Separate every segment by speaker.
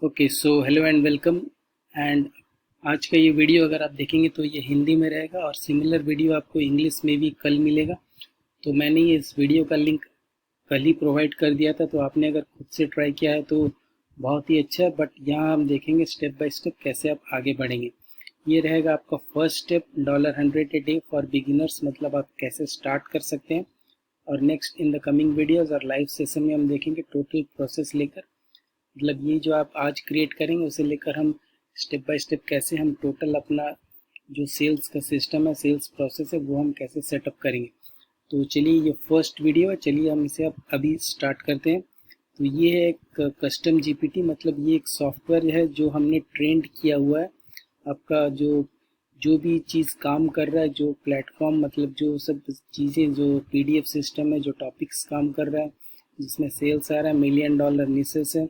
Speaker 1: Okay so hello and welcome. And आज का ये वीडियो अगर आप देखेंगे तो ये हिंदी में रहेगा और सिमिलर वीडियो आपको इंग्लिश में भी कल मिलेगा। तो मैंने ये इस वीडियो का लिंक कल ही प्रोवाइड कर दिया था, तो आपने अगर खुद से ट्राई किया है तो बहुत ही अच्छा है। बट यहाँ हम देखेंगे स्टेप बाय स्टेप कैसे आप आगे बढ़ेंगे। ये रहेगा आपका first step, $100 a day for beginners, मतलब आप कैसे स्टार्ट कर सकते हैं। और next in the coming videos और लाइव सेशन में हम देखेंगे टोटल प्रोसेस लेकर, मतलब ये जो आप आज क्रिएट करेंगे उसे लेकर हम स्टेप बाय स्टेप कैसे हम टोटल अपना जो सेल्स का सिस्टम है, सेल्स प्रोसेस है, वो हम कैसे सेटअप करेंगे। तो चलिए ये फर्स्ट वीडियो है, चलिए हम इसे अब अभी स्टार्ट करते हैं। तो ये है एक कस्टम जीपीटी, मतलब ये एक सॉफ्टवेयर है जो हमने ट्रेंड किया हुआ है। आपका जो जो भी चीज़ काम कर रहा है, जो प्लेटफॉर्म, मतलब जो सब चीज़ें, जो पीडीएफ सिस्टम है, जो टॉपिक्स काम कर रहा है, जिसमें सेल्स आ रहा है, $1 मिलियन निशेस है,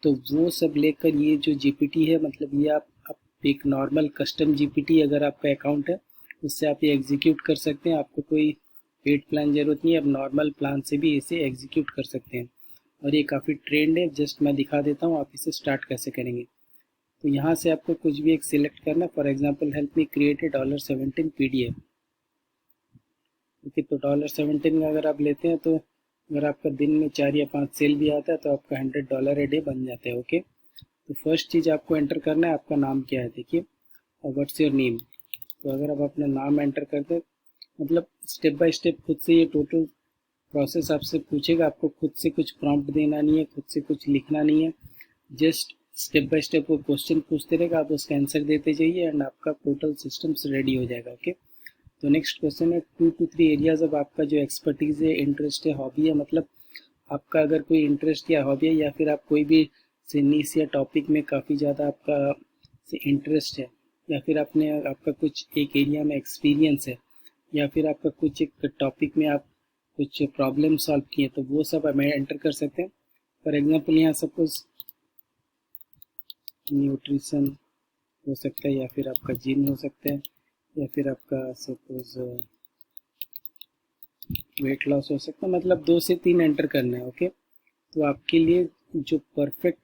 Speaker 1: तो वो सब लेकर ये जो जीपीटी है, मतलब ये आप एक नॉर्मल कस्टम जीपीटी, अगर आपका अकाउंट है उससे आप ये एग्जीक्यूट कर सकते हैं। आपको कोई पेड प्लान ज़रूरत नहीं है, आप नॉर्मल प्लान से भी इसे एग्जीक्यूट कर सकते हैं। और ये काफ़ी ट्रेंड है, जस्ट मैं दिखा देता हूँ आप इसे स्टार्ट कैसे करेंगे। तो यहाँ से आपको कुछ भी एक सिलेक्ट करना है। For example help me create a $17 PDF. Okay, तो $17 का अगर आप लेते हैं तो अगर आपका दिन में 4 या 5 सेल भी आता है तो आपका $100 ए डे बन जाता है। ओके, तो फर्स्ट चीज़ आपको एंटर करना है, आपका नाम क्या है, देखिए, और व्हाट्स योर नेम। तो अगर आप अपना नाम एंटर करते, मतलब स्टेप बाय स्टेप खुद से ये टोटल प्रोसेस आपसे पूछेगा, आपको खुद से कुछ प्रॉम्प्ट देना नहीं है, खुद से कुछ लिखना नहीं है, जस्ट स्टेप बाय स्टेप वो क्वेश्चन पूछते रहेगा, आप उसका आंसर देते जाइए एंड आपका टोटल सिस्टम रेडी हो जाएगा। ओके, तो नेक्स्ट क्वेश्चन है 2 to 3 एरियाज ऑफ आपका जो एक्सपर्टीज़ है, इंटरेस्ट है, हॉबी है, मतलब आपका अगर कोई इंटरेस्ट या हॉबी है, या फिर आप कोई भी से नीश या टॉपिक में काफ़ी ज़्यादा आपका से इंटरेस्ट है, या फिर आपने आपका कुछ एक एरिया में एक्सपीरियंस है, या फिर आपका कुछ एक टॉपिक में आप कुछ प्रॉब्लम सॉल्व किए, तो वो सब हमें एंटर कर सकते हैं। फॉर एग्जांपल यहाँ सपोज न्यूट्रिशन हो सकता है, या फिर आपका जिम हो सकता है, या फिर आपका सपोज वेट लॉस हो सकता है, मतलब 2 से 3 एंटर करना है। ओके, तो आपके लिए जो परफेक्ट,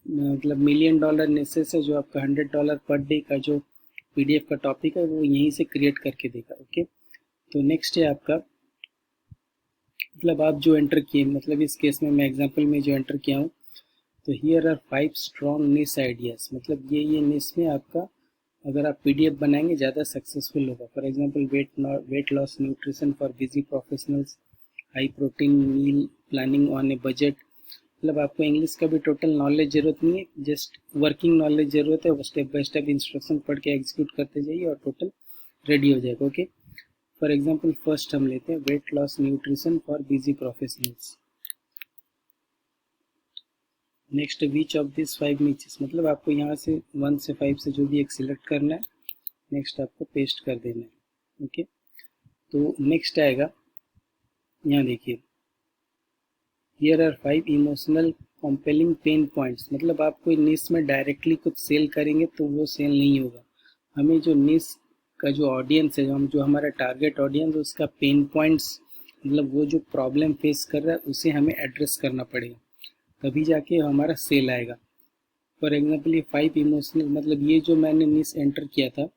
Speaker 1: मतलब $1 मिलियन निशेस है, जो आपका $100 पर डे का जो पीडीएफ का टॉपिक है वो यहीं से क्रिएट करके देगा। ओके, तो नेक्स्ट है आपका, मतलब आप जो एंटर किए, मतलब इस केस में मैं एग्जांपल में जो एंटर किया हूँ, तो हियर आर 5 स्ट्रॉन्ग निश आइडियाज, मतलब ये निश में आपका अगर आप पीडीएफ बनाएंगे ज़्यादा सक्सेसफुल होगा। For example weight loss nutrition for busy professionals, high protein meal planning on a budget, मतलब आपको इंग्लिश का भी टोटल नॉलेज ज़रूरत नहीं है, जस्ट वर्किंग नॉलेज ज़रूरत है। वो स्टेप बाय स्टेप इंस्ट्रक्शन पढ़ के एग्जीक्यूट करते जाइए और टोटल रेडी हो जाएगा। ओके, फॉर एग्जांपल फर्स्ट हम लेते हैं wait loss nutrition for busy professionals. Next which of this 5 niches, मतलब आपको यहाँ से 1 से 5 से जो भी एक सिलेक्ट करना है, नेक्स्ट आपको पेस्ट कर देना है। ओके, तो नेक्स्ट आएगा, यहाँ देखिए, here are 5 emotional compelling pain points, मतलब आप कोई निश में डायरेक्टली कुछ सेल करेंगे तो वो सेल नहीं होगा। हमें जो निश का जो ऑडियंस है, जो हमारा टारगेट ऑडियंस, उसका पेन पॉइंट्स, मतलब वो जो प्रॉब्लम फेस कर रहा है उसे हमें एड्रेस करना पड़ेगा, तभी जाके हमारा सेल आएगा। फॉर एग्जाम्पल ये 5 इमोशनल, मतलब ये जो मैंने निश एंटर किया था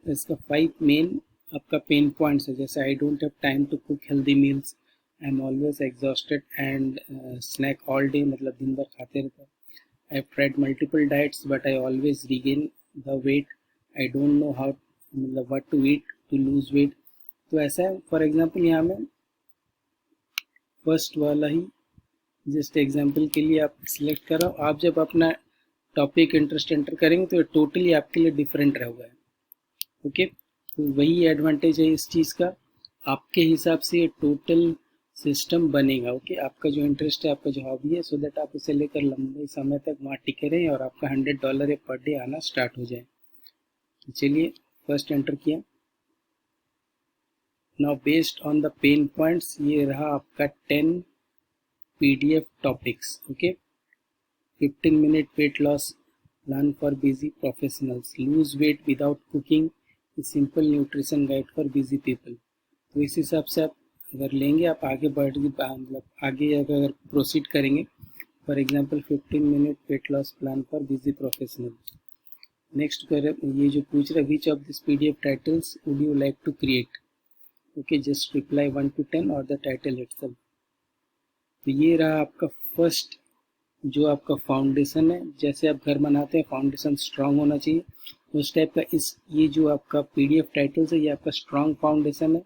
Speaker 1: इसका 5 मेन आपका पेन पॉइंट्स है, जैसे I don't have time to cook healthy meals, I am always exhausted and snack all day, मतलब दिन भर खाते रहता है, I have tried multiple diets but I always regain the weight, I don't know how, मतलब what to eat to lose weight. तो ऐसा है। फॉर एग्जांपल यहाँ में फर्स्ट वाला ही जस्ट एग्जांपल के लिए आप सिलेक्ट करो, आप जब अपना टॉपिक इंटरेस्ट एंटर करेंगे तो ये टोटली आपके लिए डिफरेंट रहेगा। ओके, तो वही एडवांटेज है इस चीज़ का, आपके हिसाब से ये टोटल सिस्टम बनेगा। ओके, आपका जो इंटरेस्ट है, आपका जो हॉबी है, सो दैट आप उसे लेकर लंबे समय तक वहाँ टिके रहें और आपका $100 पर डे आना स्टार्ट हो जाए। तो चलिए फर्स्ट एंटर किया, now based on the pain points, ये रहा आपका 10 PDF topics. Okay, 15-minute weight loss plan for busy professionals, lose weight without cooking, a simple nutrition guide for busy people। तो इस हिसाब से आप अगर लेंगे, आप आगे बढ़, मतलब आगे अगर प्रोसीड करेंगे for example 15 minute weight loss plan for busy professional. Next कर ये जो पूछ रहा है which of this PDF titles would you like to create. Okay, just reply 1 to 10 और द टाइटल इटसेल्फ। तो ये रहा आपका फर्स्ट जो आपका फाउंडेशन है। जैसे आप घर बनाते हैं फाउंडेशन स्ट्रांग होना चाहिए, उस टाइप का इस ये जो आपका पीडीएफ टाइटल्स है ये आपका स्ट्रांग फाउंडेशन है।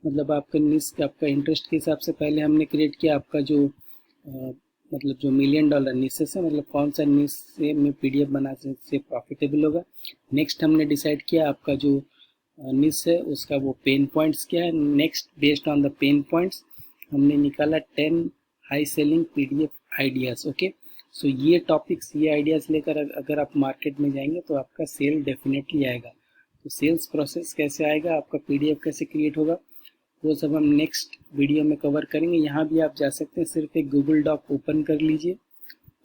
Speaker 1: मतलब आपका निश आपका इंटरेस्ट के हिसाब से पहले हमने क्रिएट किया आपका जो मतलब जो $1 मिलियन निशेस है, मतलब कौन सा निश से में पीडीएफ बनाने से प्रॉफिटेबल होगा। नेक्स्ट हमने डिसाइड किया आपका जो निश है उसका वो पेन पॉइंट्स क्या है। Next based on the pain points हमने निकाला 10 high selling PDF ideas. Okay, so ये टॉपिक्स ये आइडियाज़ लेकर अगर आप मार्केट में जाएंगे तो आपका सेल डेफिनेटली आएगा। तो सेल्स प्रोसेस कैसे आएगा, आपका पीडीएफ कैसे क्रिएट होगा, वो सब हम नेक्स्ट वीडियो में कवर करेंगे। यहाँ भी आप जा सकते हैं, सिर्फ एक गूगल डॉक ओपन कर लीजिए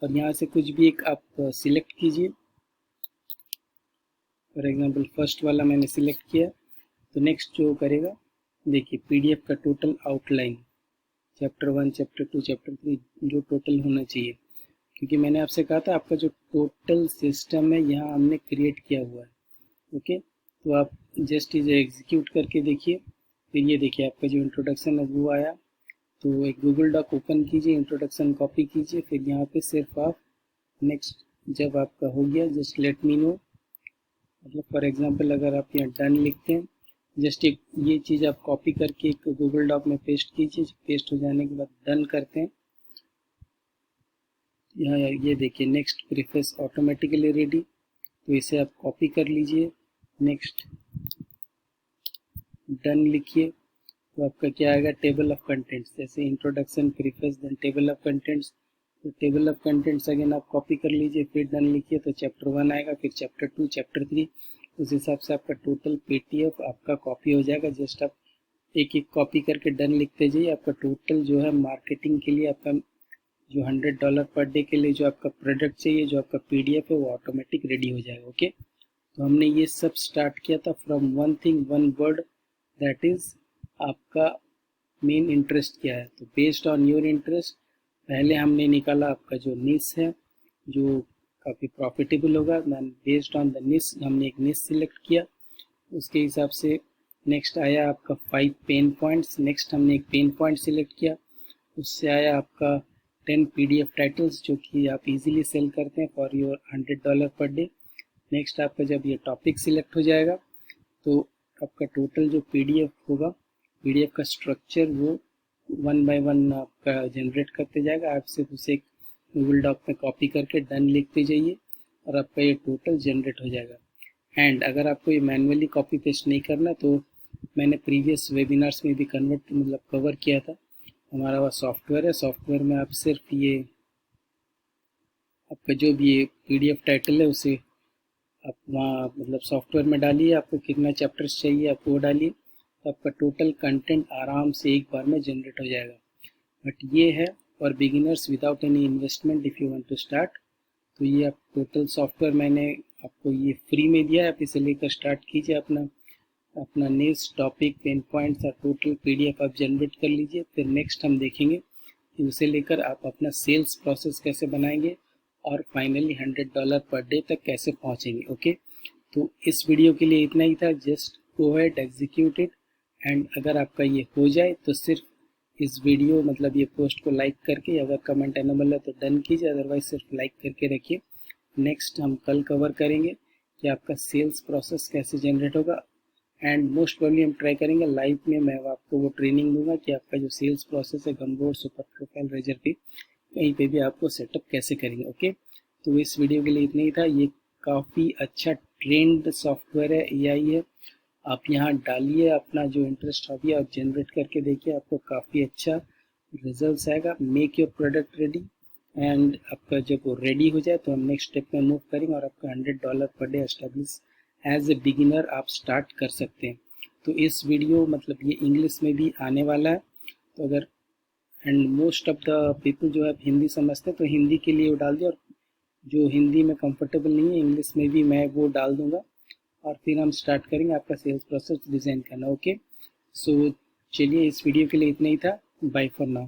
Speaker 1: और यहाँ से कुछ भी एक आप सिलेक्ट कीजिए। फॉर एग्जांपल फर्स्ट वाला मैंने सिलेक्ट किया, तो नेक्स्ट जो करेगा देखिए पीडीएफ का total outline chapter 1 chapter 2 chapter 3 जो टोटल होना चाहिए, क्योंकि मैंने आपसे कहा था आपका जो टोटल सिस्टम है यहाँ हमने क्रिएट किया हुआ है। ओके, तो आप जस्ट इसे एग्जीक्यूट करके देखिए। फिर ये देखिए आपका जो इंट्रोडक्शन है वो आया, तो एक गूगल डॉक ओपन कीजिए, इंट्रोडक्शन कॉपी कीजिए, फिर यहाँ पे सिर्फ आप नेक्स्ट जब आपका हो गया जस्ट लेट मी नो। मतलब फॉर एग्जांपल अगर आप यहाँ डन लिखते हैं, जस्ट एक ये चीज़ आप कॉपी करके एक गूगल डॉक में पेस्ट कीजिए। पेस्ट हो जाने के बाद डन करते हैं। यहाँ ये देखिए नेक्स्ट प्रीफेस ऑटोमेटिकली रेडी, तो इसे आप कॉपी कर लीजिए, नेक्स्ट डन लिखिए। तो आपका क्या आएगा टेबल ऑफ कंटेंट्स, जैसे introduction preface then table of contents. तो टेबल ऑफ कंटेंट्स अगेन आप कॉपी कर लीजिए, फिर डन लिखिए, तो चैप्टर 1 आएगा, फिर चैप्टर 2 चैप्टर 3। उस हिसाब से आपका टोटल पीडीएफ आपका कॉपी हो जाएगा। जस्ट आप एक एक कॉपी करके डन लिखते जाइए। आपका टोटल जो है मार्केटिंग के लिए आपका जो $100 पर डे के लिए जो आपका प्रोडक्ट चाहिए, जो आपका पीडीएफ है वो ऑटोमेटिक रेडी हो जाएगा। ओके, तो हमने ये सब स्टार्ट किया था from one thing one word, that is आपका मेन इंटरेस्ट क्या है। तो बेस्ड ऑन योर इंटरेस्ट पहले हमने निकाला आपका जो निश है जो काफ़ी प्रॉफिटेबल होगा। बेस्ड ऑन द निश हमने एक निश सिलेक्ट किया, उसके हिसाब से नेक्स्ट आया आपका 5 पेन पॉइंट्स। नेक्स्ट हमने एक पेन पॉइंट सिलेक्ट किया, उससे आया आपका 10 पीडीएफ टाइटल्स जो कि आप इजीली सेल करते हैं for your $100 per day. Next आपका जब ये टॉपिक सिलेक्ट हो जाएगा तो आपका टोटल जो पीडीएफ होगा, पीडीएफ का स्ट्रक्चर वो 1 by 1 आपका जनरेट करते जाएगा। आप सिर्फ उसे गूगल डॉक में कॉपी करके डन लिखते जाइए और आपका ये टोटल जनरेट हो जाएगा। एंड अगर आपको ये मैनुअली कॉपी पेस्ट नहीं करना तो मैंने प्रीवियस वेबिनार्स में भी कवर किया था। हमारा वह सॉफ्टवेयर है, सॉफ्टवेयर में आप सिर्फ ये आपका जो भी ये पीडीएफ टाइटल है उसे आप वहाँ सॉफ्टवेयर में डालिए, आपको कितना चैप्टर्स चाहिए आप वो डालिए, तो आपका टोटल कंटेंट आराम से एक बार में जनरेट हो जाएगा। बट ये है for beginners without any investment if you want to start. तो ये आप टोटल सॉफ्टवेयर मैंने आपको ये फ्री में दिया है, आप इसे लेकर स्टार्ट कीजिए। अपना निश टॉपिक पेन पॉइंट्स और टोटल पीडीएफ आप जनरेट कर लीजिए। फिर नेक्स्ट हम देखेंगे कि उसे लेकर आप अपना सेल्स प्रोसेस कैसे बनाएंगे और फाइनली $100 पर डे तक कैसे पहुंचेंगे। ओके, तो इस वीडियो के लिए इतना ही था। Just go ahead execute it, and अगर आपका ये हो जाए तो सिर्फ इस वीडियो ये पोस्ट को लाइक करके, अगर कमेंट एनेबल है तो डन कीजिए, अदरवाइज सिर्फ लाइक करके रखिए। नेक्स्ट हम कल कवर करेंगे कि आपका सेल्स प्रोसेस कैसे जनरेट होगा, एंड मोस्ट प्रॉब्ली हम ट्राई करेंगे लाइव में मैं आपको वो ट्रेनिंग दूंगा कि आपका जो सेल्स प्रोसेस है गमबोर्ड, सुपर प्रोफाइल, रेजर पे कहीं पे भी आपको सेटअप कैसे करेंगे। ओके, तो इस वीडियो के लिए इतना ही था। ये काफ़ी अच्छा ट्रेंड सॉफ्टवेयर है, एआई है। आप यहाँ डालिए अपना जो इंटरेस्ट हॉबी है, आप जनरेट करके देखिए, आपको काफ़ी अच्छा रिजल्ट आएगा। Make your product ready, and आपका जब वो रेडी हो जाए तो हम नेक्स्ट स्टेप में मूव करेंगे और आपका $100 per day establish as a beginner आप स्टार्ट कर सकते हैं। तो इस वीडियो ये इंग्लिश में भी आने वाला है, तो अगर and most of the people जो है हिंदी समझते हैं तो हिंदी के लिए वो डाल दिया, और जो हिंदी में कंफर्टेबल नहीं है इंग्लिश में भी मैं वो डाल दूंगा, और फिर हम स्टार्ट करेंगे आपका सेल्स प्रोसेस डिज़ाइन करना। ओके, सो चलिए इस वीडियो के लिए इतना ही था। Bye for now.